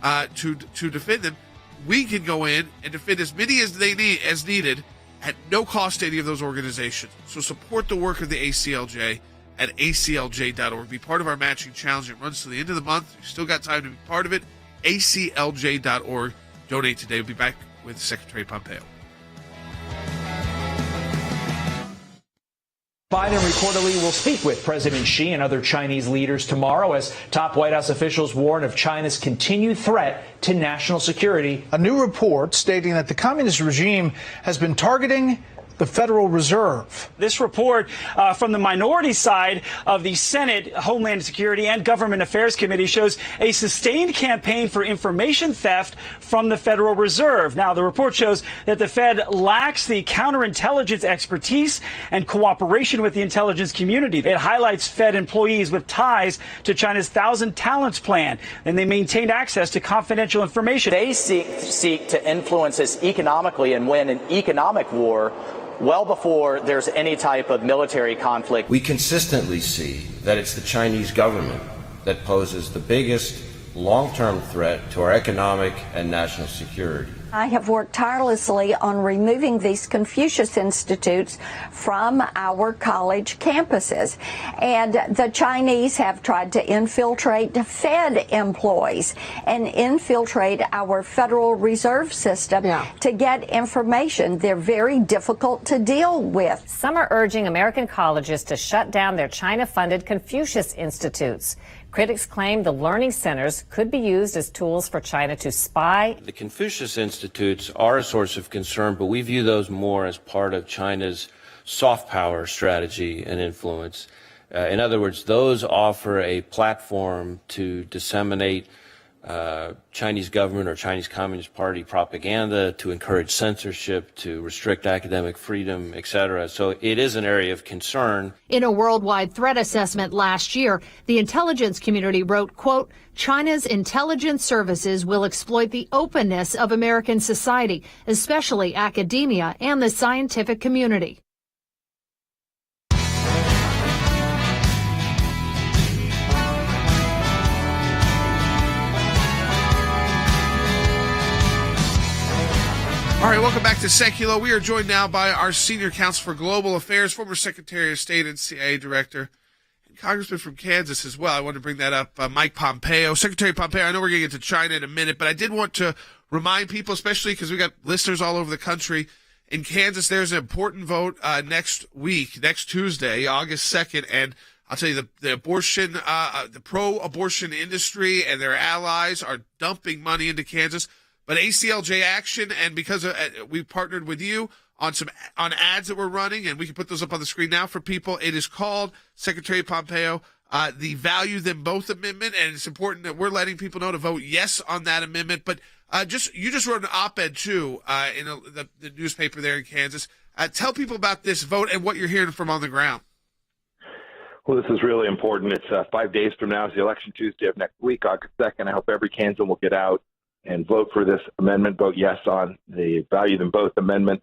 to defend them. We can go in and defend as many as needed at no cost to any of those organizations. So support the work of the ACLJ at aclj.org. Be part of our matching challenge. It runs to the end of the month. You've still got time to be part of it. aclj.org. Donate today. We'll be back with Secretary Pompeo. Biden reportedly will speak with President Xi and other Chinese leaders tomorrow as top White House officials warn of China's continued threat to national security. A new report stating that the communist regime has been targeting the Federal Reserve. This report from the minority side of the Senate Homeland Security and Government Affairs Committee shows a sustained campaign for information theft from the Federal Reserve. Now, the report shows that the Fed lacks the counterintelligence expertise and cooperation with the intelligence community. It highlights Fed employees with ties to China's 1,000 Talents Plan, and they maintained access to confidential information. They seek to influence us economically and win an economic war well before there's any type of military conflict. We consistently see that it's the Chinese government that poses the biggest long-term threat to our economic and national security. I have worked tirelessly on removing these Confucius Institutes from our college campuses. And the Chinese have tried to infiltrate Fed employees and infiltrate our Federal Reserve System to get information. They're very difficult to deal with. Some are urging American colleges to shut down their China-funded Confucius Institutes. Critics claim the learning centers could be used as tools for China to spy. The Confucius Institutes are a source of concern, but we view those more as part of China's soft power strategy and influence. In other words, those offer a platform to disseminate Chinese government or Chinese Communist Party propaganda, to encourage censorship, to restrict academic freedom, etc. So it is an area of concern. In a worldwide threat assessment last year, the intelligence community wrote, quote, China's intelligence services will exploit the openness of American society, especially academia and the scientific community. All right, welcome back to Sekulow. We are joined now by our Senior Counsel for Global Affairs, former Secretary of State and CIA Director, and Congressman from Kansas as well. I wanted to bring that up, Mike Pompeo. Secretary Pompeo, I know we're going to get to China in a minute, but I did want to remind people, especially because we got listeners all over the country, in Kansas, there's an important vote next week, next Tuesday, August 2nd, and I'll tell you, the abortion, the pro-abortion industry and their allies are dumping money into Kansas. But ACLJ action, and because we partnered with you on ads that we're running, and we can put those up on the screen now for people. It is called, Secretary Pompeo, the Value Them Both Amendment, and it's important that we're letting people know to vote yes on that amendment. But you just wrote an op-ed too in the newspaper there in Kansas. Tell people about this vote and what you're hearing from on the ground. Well, this is really important. It's 5 days from now is the election Tuesday of next week, August 2nd. I hope every Kansan will get out and vote for this amendment, vote yes on the Value Them Both Amendment.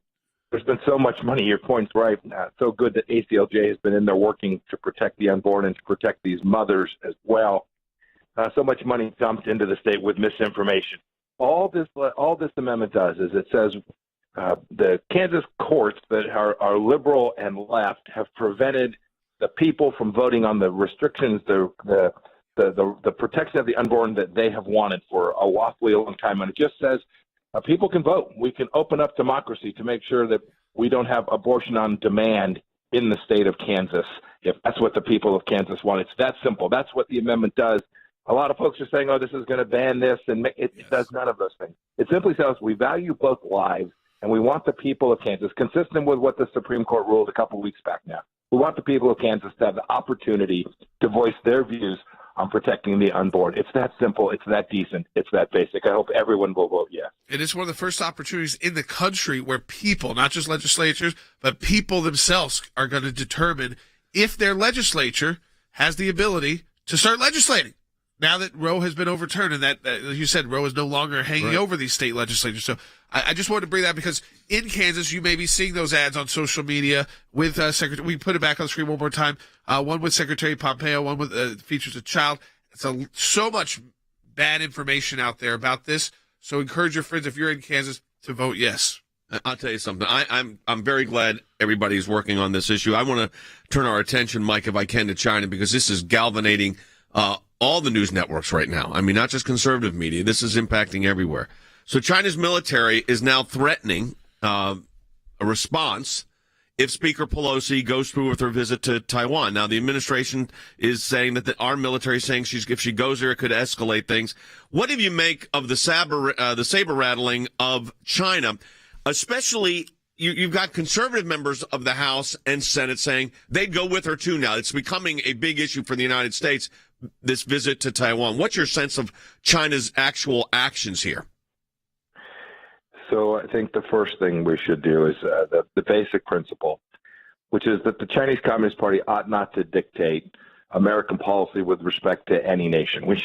There's been so much money, your point's right, so good that ACLJ has been in there working to protect the unborn and to protect these mothers as well. So much money dumped into the state with misinformation. All this amendment does is it says the Kansas courts that are liberal and left have prevented the people from voting on the restrictions, the protection of the unborn that they have wanted for a awfully long time. And it just says people can vote. We can open up democracy to make sure that we don't have abortion on demand in the state of Kansas, if that's what the people of Kansas want. It's that simple. That's what the amendment does. A lot of folks are saying, oh, this is going to ban this, and it does none of those things. It simply says we value both lives, and we want the people of Kansas, consistent with what the Supreme Court ruled a couple weeks back now. We want the people of Kansas to have the opportunity to voice their views on protecting the unborn. It's that simple. It's that decent. It's that basic. I hope everyone will vote yes. It is one of the first opportunities in the country where people, not just legislatures, but people themselves are going to determine if their legislature has the ability to start legislating. Now that Roe has been overturned, and that, as you said, Roe is no longer hanging over these state legislatures. So I just wanted to bring that because in Kansas, you may be seeing those ads on social media with Secretary. We put it back on the screen one more time. One with Secretary Pompeo, one with features a child. It's so much bad information out there about this. So encourage your friends, if you're in Kansas, to vote yes. I'll tell you something. I'm very glad everybody's working on this issue. I want to turn our attention, Mike, if I can, to China, because this is galvanizing all the news networks right now. I mean, not just conservative media. This is impacting everywhere. So China's military is now threatening a response if Speaker Pelosi goes through with her visit to Taiwan. Now, the administration is saying that our military is saying if she goes there, it could escalate things. What do you make of the saber rattling of China, especially you've got conservative members of the House and Senate saying they'd go with her too now. It's becoming a big issue for the United States, this visit to Taiwan. What's your sense of China's actual actions here? So I think the first thing we should do is the basic principle, which is that the Chinese Communist Party ought not to dictate American policy with respect to any nation. We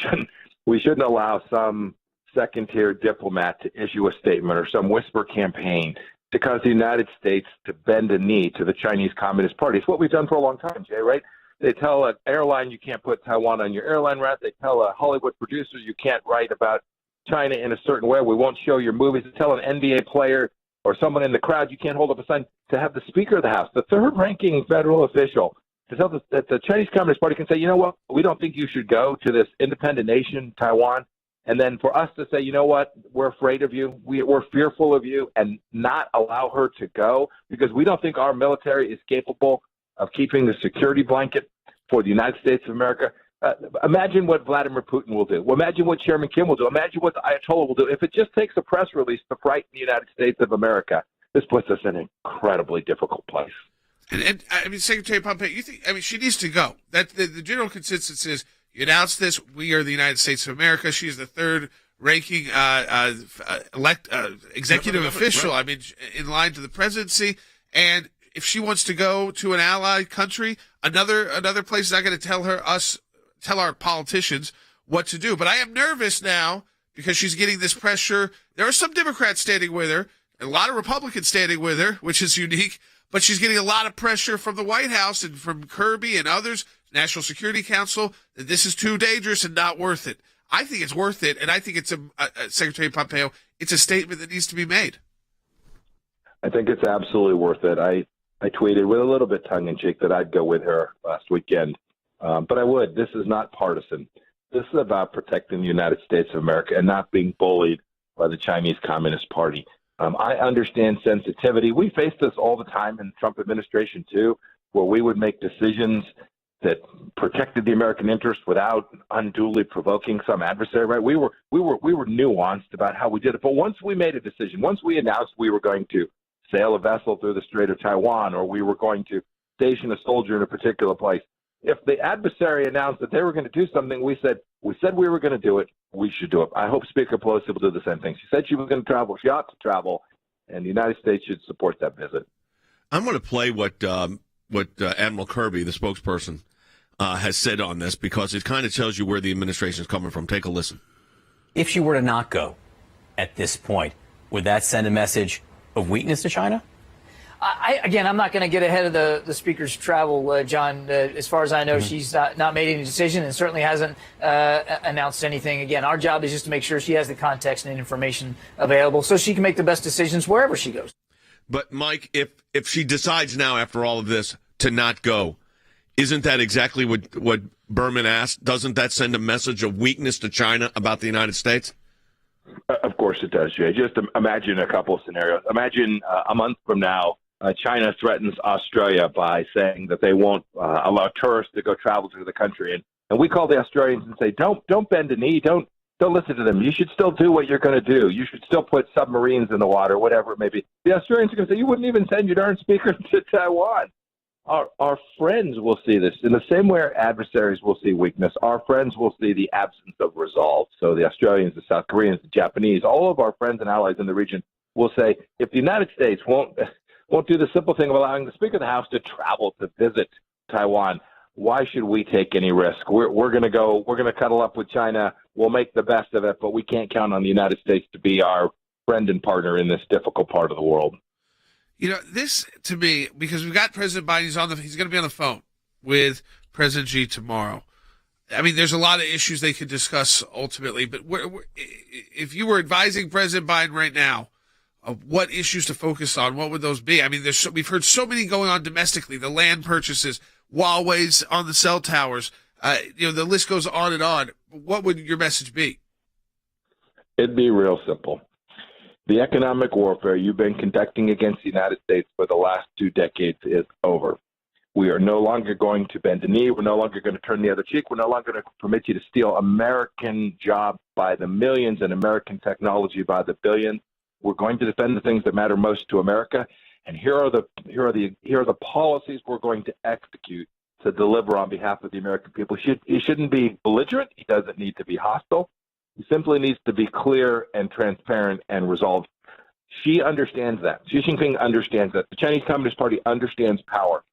shouldn't allow some second-tier diplomat to issue a statement or some whisper campaign to cause the United States to bend a knee to the Chinese Communist Party. It's what we've done for a long time, Jay, right? They tell an airline you can't put Taiwan on your airline route. They tell a Hollywood producer you can't write about China in a certain way. We won't show your movies. They tell an NBA player or someone in the crowd you can't hold up a sign. To have the Speaker of the House, the third-ranking federal official, to tell that the Chinese Communist Party can say, you know what, we don't think you should go to this independent nation, Taiwan. And then for us to say, you know what, we're afraid of you, we're fearful of you, and not allow her to go because we don't think our military is capable of keeping the security blanket for the United States of America. Imagine what Vladimir Putin will do. Imagine what Chairman Kim will do. Imagine what the Ayatollah will do. If it just takes a press release to frighten the United States of America, this puts us in an incredibly difficult place. And I mean, Secretary Pompeo, she needs to go. That the general consensus is you announce this. We are the United States of America. She's the third-ranking executive official. Right. I mean, in line to the presidency. And if she wants to go to an allied country, another place is not going to tell our politicians what to do. But I am nervous now because she's getting this pressure. There are some Democrats standing with her, a lot of Republicans standing with her, which is unique. But she's getting a lot of pressure from the White House and from Kirby and others, National Security Council, that this is too dangerous and not worth it. I think it's worth it, and I think it's Secretary Pompeo, it's a statement that needs to be made. I think it's absolutely worth it. I tweeted with a little bit tongue-in-cheek that I'd go with her last weekend, but I would. This is not partisan. This is about protecting the United States of America and not being bullied by the Chinese Communist Party. I understand sensitivity. We face this all the time in the Trump administration, too, where we would make decisions that protected the American interest without unduly provoking some adversary, right? We were nuanced about how we did it. But once we made a decision, once we announced we were going to sail a vessel through the Strait of Taiwan or we were going to station a soldier in a particular place, if the adversary announced that they were going to do something, we said we were going to do it, we should do it. I hope Speaker Pelosi will do the same thing. She said she was going to travel. She ought to travel, and the United States should support that visit. I'm going to play what Admiral Kirby, the spokesperson, has said on this because it kind of tells you where the administration is coming from. Take a listen. If she were to not go at this point, would that send a message of weakness to China? I'm not going to get ahead of the speaker's travel, John. As far as I know, she's not made any decision and certainly hasn't announced anything. Again, our job is just to make sure she has the context and information available so she can make the best decisions wherever she goes. But, Mike, if she decides now after all of this to not go, isn't that exactly what Berman asked? Doesn't that send a message of weakness to China about the United States? Of course it does, Jay. Just imagine a couple of scenarios. Imagine a month from now, China threatens Australia by saying that they won't allow tourists to go travel to the country. And we call the Australians and say, don't bend a knee. Don't listen to them. You should still do what you're going to do. You should still put submarines in the water, whatever it may be. The Australians are going to say, you wouldn't even send your darn speaker to Taiwan. Our friends will see this. In the same way our adversaries will see weakness, our friends will see the absence of resolve. So the Australians, the South Koreans, the Japanese, all of our friends and allies in the region will say, if the United States won't do the simple thing of allowing the Speaker of the House to travel to visit Taiwan, why should we take any risk? We're going to cuddle up with China. We'll make the best of it, but we can't count on the United States to be our friend and partner in this difficult part of the world. You know, this to me, because we've got President Biden, he's going to be on the phone with President Xi tomorrow. I mean, there's a lot of issues they could discuss ultimately, but if you were advising President Biden right now of what issues to focus on, what would those be? I mean, we've heard so many going on domestically, the land purchases, Huawei's on the cell towers, the list goes on and on. What would your message be? It'd be real simple. The economic warfare you've been conducting against the United States for the last 2 decades is over. We are no longer going to bend a knee. We're no longer going to turn the other cheek. We're no longer going to permit you to steal American jobs by the millions and American technology by the billions. We're going to defend the things that matter most to America. And here are the policies we're going to execute to deliver on behalf of the American people. He shouldn't be belligerent. He doesn't need to be hostile. He simply needs to be clear and transparent and resolved. Xi understands that. Xi Jinping understands that. The Chinese Communist Party understands power.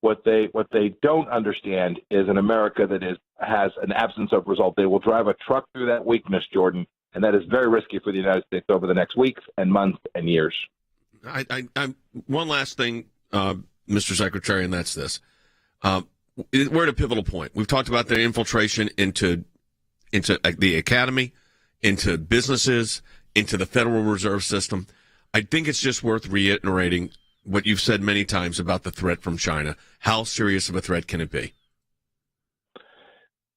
What they don't understand is an America that has an absence of resolve. They will drive a truck through that weakness, Jordan, and that is very risky for the United States over the next weeks and months and years. One last thing, Mr. Secretary, and that's this. We're at a pivotal point. We've talked about the infiltration into the academy, into businesses, into the Federal Reserve System. I think it's just worth reiterating what you've said many times about the threat from China. How serious of a threat can it be?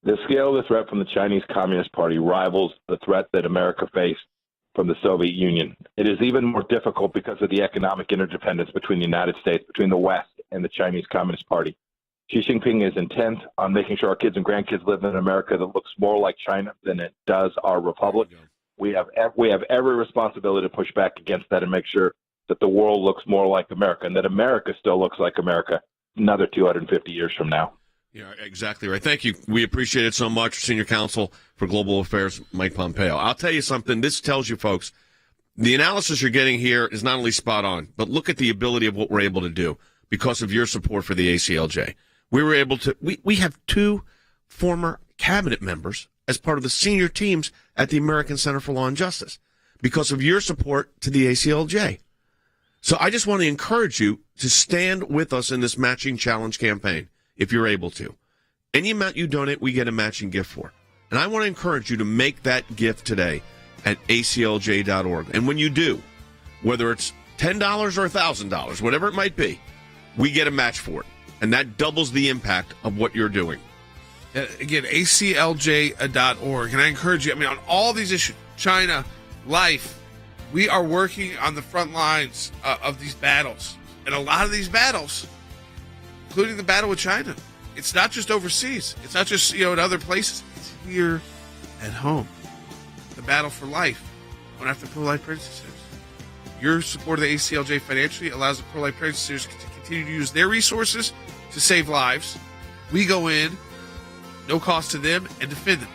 The scale of the threat from the Chinese Communist Party rivals the threat that America faced from the Soviet Union. It is even more difficult because of the economic interdependence between the United States, between the West and the Chinese Communist Party. Xi Jinping is intent on making sure our kids and grandkids live in an America that looks more like China than it does our republic. We have every responsibility to push back against that and make sure that the world looks more like America and that America still looks like America another 250 years from now. Yeah, exactly right. Thank you. We appreciate it so much, Senior Counsel for Global Affairs, Mike Pompeo. I'll tell you something. This tells you, folks, the analysis you're getting here is not only spot on, but look at the ability of what we're able to do because of your support for the ACLJ. We were able to, we have 2 former cabinet members as part of the senior teams at the American Center for Law and Justice because of your support to the ACLJ. So I just want to encourage you to stand with us in this matching challenge campaign if you're able to. Any amount you donate, we get a matching gift for. And I want to encourage you to make that gift today at aclj.org. And when you do, whether it's $10 or $1,000, whatever it might be, we get a match for it. And that doubles the impact of what you're doing. Again, aclj.org. And I encourage you, on all these issues, China, life, we are working on the front lines of these battles. And a lot of these battles, including the battle with China, it's not just overseas. It's not just, in other places. It's here at home. The battle for life. Going after pro-life pregnancy centers. Your support of the ACLJ financially allows the pro-life pregnancy centers to continue to use their resources to save lives. We go in, no cost to them, and defend them.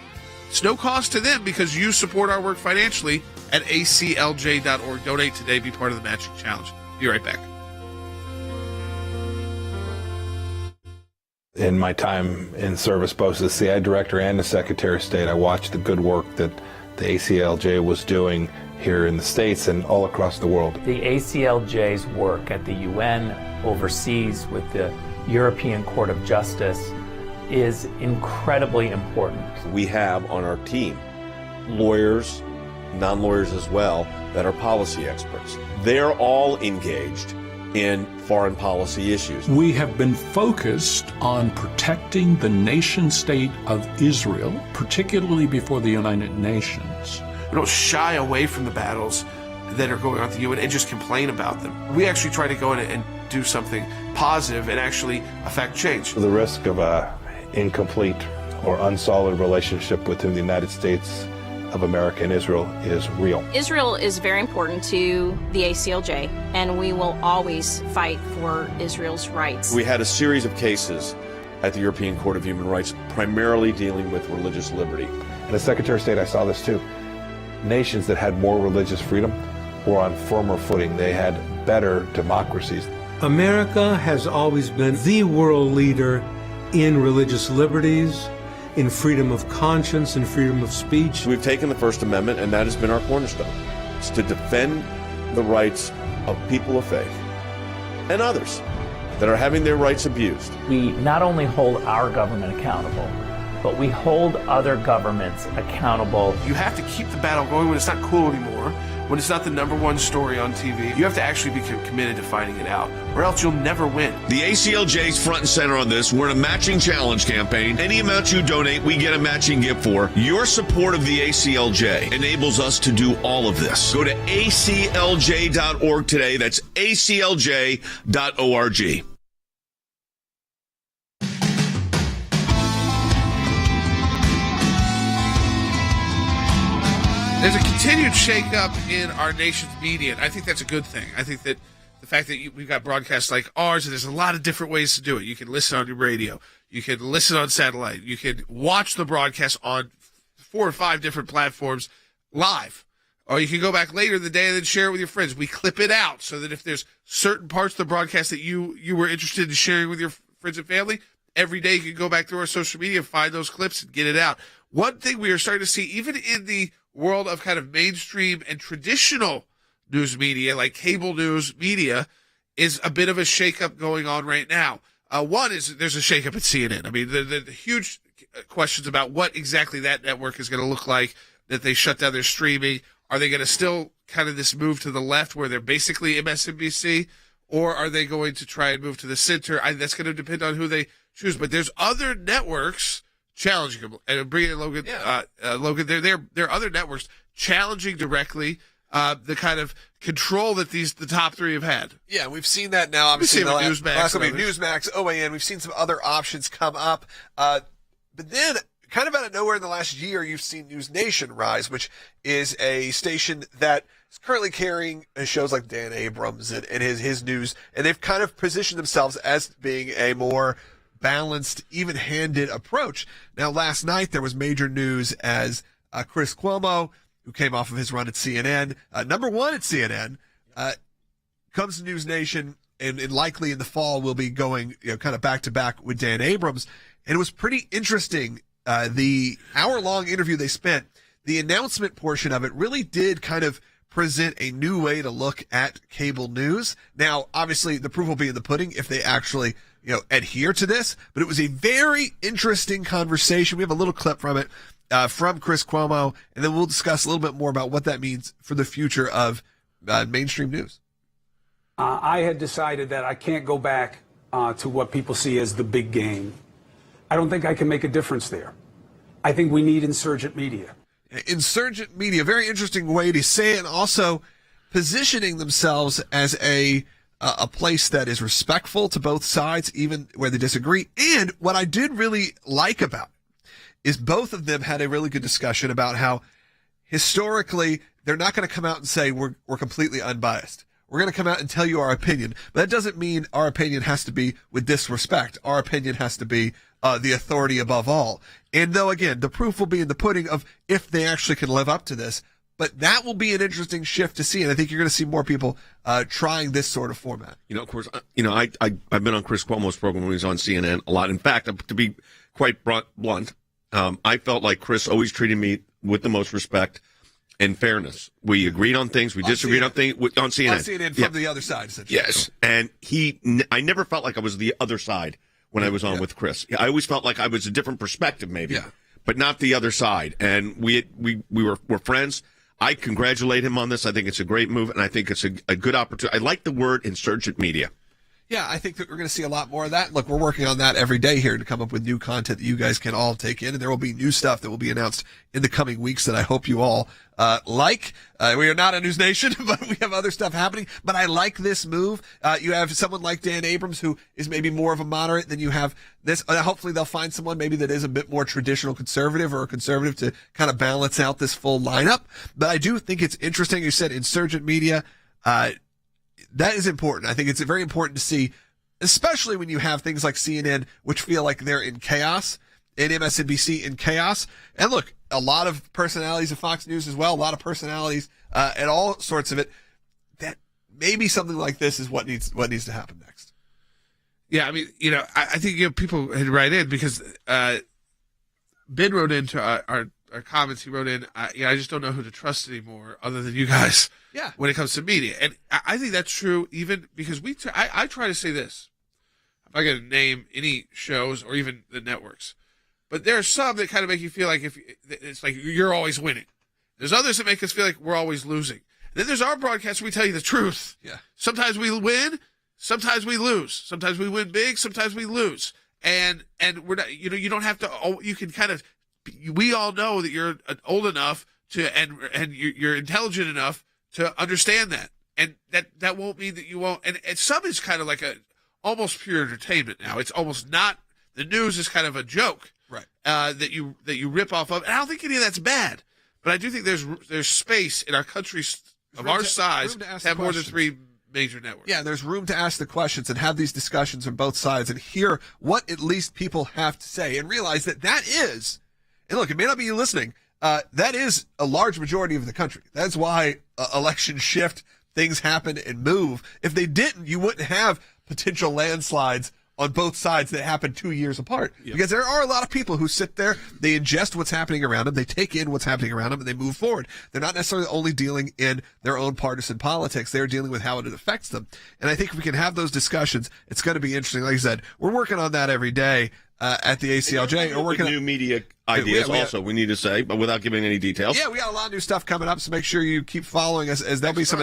It's no cost to them because you support our work financially at aclj.org. Donate today. Be part of the matching challenge. Be right back. In my time in service, both as the CI director and the Secretary of State, I watched the good work that the ACLJ was doing here in the States and all across the world. The ACLJ's work at the UN, overseas with the European Court of Justice, is incredibly important. We have on our team lawyers, non-lawyers as well, that are policy experts. They're all engaged in foreign policy issues. We have been focused on protecting the nation state of Israel, particularly before the United Nations. We don't shy away from the battles that are going on at the UN and just complain about them. We actually try to go in and do something positive and actually affect change. The risk of a incomplete or unsolid relationship within the United States of America and Israel is real. Israel is very important to the ACLJ, and we will always fight for Israel's rights. We had a series of cases at the European Court of Human Rights, primarily dealing with religious liberty. And as Secretary of State, I saw this too. Nations that had more religious freedom were on firmer footing. They had better democracies. America has always been the world leader in religious liberties, in freedom of conscience and freedom of speech. We've taken the First Amendment, and that has been our cornerstone. It's to defend the rights of people of faith and others that are having their rights abused. We not only hold our government accountable, but we hold other governments accountable. You have to keep the battle going when it's not cool anymore, when it's not the number one story on TV, you have to actually be committed to finding it out, or else you'll never win. The ACLJ's front and center on this. We're in a matching challenge campaign. Any amount you donate, we get a matching gift for. Your support of the ACLJ enables us to do all of this. Go to aclj.org today. That's aclj.org. There's a continued shakeup in our nation's media, and I think that's a good thing. I think that the fact that we've got broadcasts like ours, and there's a lot of different ways to do it. You can listen on your radio. You can listen on satellite. You can watch the broadcast on 4 or 5 different platforms live. Or you can go back later in the day and then share it with your friends. We clip it out so that if there's certain parts of the broadcast that you were interested in sharing with your friends and family, every day you can go back through our social media, find those clips, and get it out. One thing we are starting to see, even in the world of kind of mainstream and traditional news media, like cable news media, is a bit of a shakeup going on right now. One is there's a shakeup at CNN. I mean, the huge questions about what exactly that network is going to look like, that they shut down their streaming. Are they going to still kind of this move to the left where they're basically MSNBC, or are they going to try and move to the center? That's going to depend on who they choose. But there's other networks challenging them, and bringing in Logan. Logan, there are other networks challenging directly the kind of control that the top 3 have had. Yeah, we've seen that now. Obviously, Newsmax, OAN. We've seen some other options come up, but then kind of out of nowhere in the last year, you've seen News Nation rise, which is a station that is currently carrying shows like Dan Abrams and his news, and they've kind of positioned themselves as being a more balanced, even-handed approach. Now, last night there was major news as Chris Cuomo, who came off of his run at CNN, number 1 at CNN, comes to News Nation, and likely in the fall will be going kind of back-to-back with Dan Abrams. And it was pretty interesting. The hour-long interview they spent, the announcement portion of it really did kind of present a new way to look at cable news. Now, obviously, the proof will be in the pudding if they actually adhere to this, but it was a very interesting conversation. We have a little clip from it from Chris Cuomo, and then we'll discuss a little bit more about what that means for the future of mainstream news. I had decided that I can't go back to what people see as the big game. I don't think I can make a difference there. I think we need insurgent media. Insurgent media, very interesting way to say it, and also positioning themselves as a place that is respectful to both sides, even where they disagree. And what I did really like about it is both of them had a really good discussion about how historically they're not going to come out and say we're completely unbiased. We're going to come out and tell you our opinion, but that doesn't mean our opinion has to be with disrespect. Our opinion has to be the authority above all. And though, again, the proof will be in the pudding of if they actually can live up to this, but that will be an interesting shift to see. And I think you're going to see more people trying this sort of format. Of course, I've been on Chris Cuomo's program when he was on CNN a lot. In fact, to be quite blunt, I felt like Chris always treated me with the most respect and fairness. We agreed on things. We disagreed on things on CNN. On CNN from the other side, essentially. Yes. And I never felt like I was the other side when I was on with Chris. I always felt like I was a different perspective, maybe, but not the other side. And we're friends. I congratulate him on this. I think it's a great move, and I think it's a good opportunity. I like the word insurgent media. Yeah, I think that we're going to see a lot more of that. Look, we're working on that every day here to come up with new content that you guys can all take in, and there will be new stuff that will be announced in the coming weeks that I hope you all like. We are not a news nation, but we have other stuff happening. But I like this move. You have someone like Dan Abrams, who is maybe more of a moderate than you have this. Hopefully they'll find someone maybe that is a bit more traditional conservative or a conservative to kind of balance out this full lineup. But I do think it's interesting. You said insurgent media. That is important. I think it's very important to see, especially when you have things like CNN, which feel like they're in chaos, and MSNBC in chaos. And look, a lot of personalities of Fox News as well, a lot of personalities and all sorts of it. That maybe something like this is what needs to happen next. Yeah, I mean, I think people had write in because Ben wrote into our comments. He wrote in, I just don't know who to trust anymore other than you guys. Yeah. When it comes to media. And I think that's true even because I try to say this. I'm not going to name any shows or even the networks. But there are some that kind of make you feel like it's like you're always winning. There's others that make us feel like we're always losing. Then there's our broadcast where we tell you the truth. Yeah. Sometimes we win, sometimes we lose. Sometimes we win big, sometimes we lose. And we're not, you don't have to, you can kind of, we all know that you're old enough to, and you're intelligent enough to understand that. And that won't mean that you won't, and some is kind of like almost pure entertainment now. It's almost not, the news is kind of a joke. Right. That you rip off of. And I don't think any of that's bad. But I do think there's space in our country of our size to have more than 3 major networks. Yeah, there's room to ask the questions and have these discussions on both sides and hear what at least people have to say and realize that is, and look, it may not be you listening, that is a large majority of the country. That's why elections shift, things happen and move. If they didn't, you wouldn't have potential landslides on both sides that happen 2 years apart. Yep. Because there are a lot of people who sit there, they ingest what's happening around them, they take in what's happening around them, and they move forward. They're not necessarily only dealing in their own partisan politics, they're dealing with how it affects them. And I think if we can have those discussions, it's going to be interesting. Like I said, we're working on that every day at the ACLJ. We're working on new media ideas also, we need to say, but without giving any details. Yeah, we got a lot of new stuff coming up, so make sure you keep following us, as there'll be some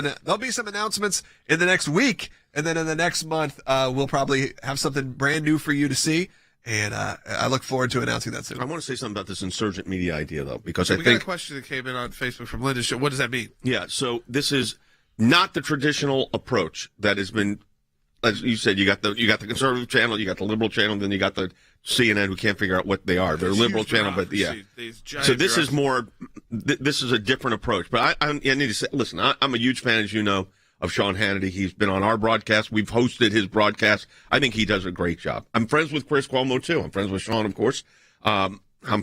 announcements in the next week. And then in the next month, we'll probably have something brand new for you to see. And I look forward to announcing that soon. I want to say something about this insurgent media idea, though, because we got a question that came in on Facebook from Linda. What does that mean? Yeah, so this is not the traditional approach that has been, as you said, you got the conservative channel, you got the liberal channel, then you got the CNN who can't figure out what they are. They're a liberal channel, but yeah. So this is more, this is a different approach. But I need to say, listen, I'm a huge fan, as you know, of Sean Hannity. He's been on our broadcast. We've hosted his broadcast. I think he does a great job. I'm friends with Chris Cuomo, too. I'm friends with Sean, of course. I'm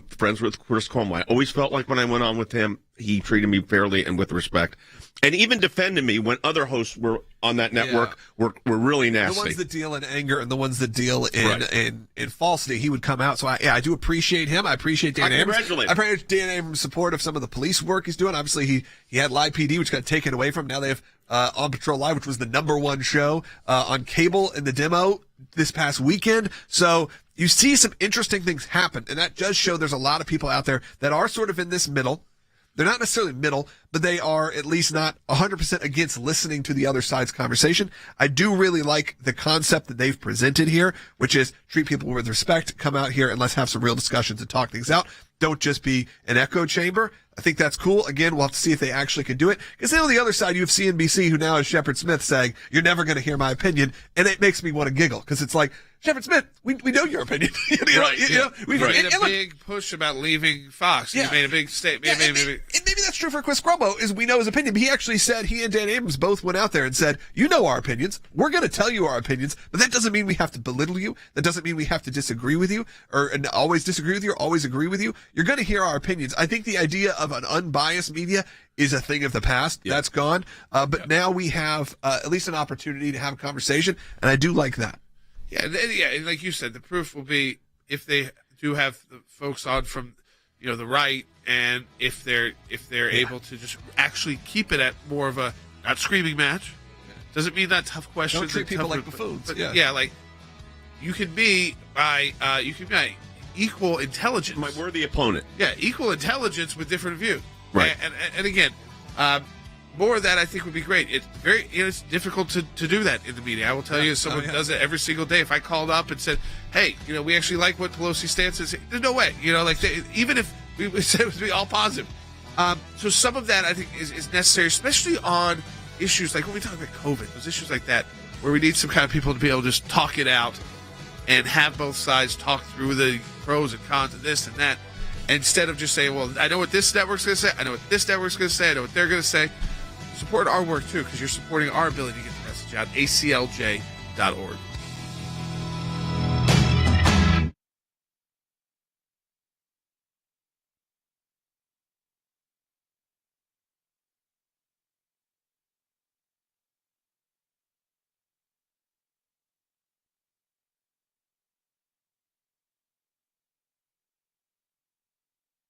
friends with Chris Cuomo. I always felt like when I went on with him, he treated me fairly and with respect. And even defended me when other hosts were on that network were really nasty. The ones that deal in anger and the ones that deal in falsity, he would come out. So I do appreciate him. I appreciate Dan Abrams. I appreciate Dan Abrams' support of some of the police work he's doing. Obviously, he had Live PD, which got taken away from him. Now they have On Patrol Live, which was the #1 show on cable in the demo this past weekend. So you see some interesting things happen, and that does show there's a lot of people out there that are sort of in this middle. They're not necessarily middle, but they are at least not 100% against listening to the other side's conversation. I do really like the concept that they've presented here, which is treat people with respect, come out here and let's have some real discussions and talk things out. Don't just be an echo chamber. I think that's cool. Again, we'll have to see if they actually can do it. Because then on the other side, you have CNBC, who now is Shepard Smith, saying, you're never going to hear my opinion. And it makes me want to giggle, because it's like, Shepard Smith, we know your opinion. We made a big push about leaving Fox. Yeah. He made a big statement. And maybe that's true for Chris Cuomo, is we know his opinion. But he actually said, he and Dan Abrams both went out there and said, you know our opinions. We're going to tell you our opinions, but that doesn't mean we have to belittle you. That doesn't mean we have to disagree with you, or always disagree with you, or always agree with you. You're going to hear our opinions. I think the idea of an unbiased media is a thing of the past. Yep. That's gone. But now we have at least an opportunity to have a conversation, and I do like that. Yeah, and like you said, the proof will be if they do have the folks on from, the right, and if they're able to just actually keep it at more of a not screaming match. Doesn't mean not tough questions. Don't treat people like buffoons. But like you can be by equal intelligence. My worthy opponent. Yeah, equal intelligence with different views. Right. And again, more of that I think would be great. It's very it's difficult to do that in the media. I will tell you, someone does it every single day. If I called up and said, "Hey, we actually like what Pelosi's stance is," there's no way. Even if we said it would be all positive. So some of that I think is necessary, especially on issues like when we talk about COVID, those issues like that, where we need some kind of people to be able to just talk it out and have both sides talk through the pros and cons of this and that, instead of just saying, well, I know what this network's going to say, I know what this network's going to say, I know what they're going to say. Support our work, too, because you're supporting our ability to get the message out. ACLJ.org.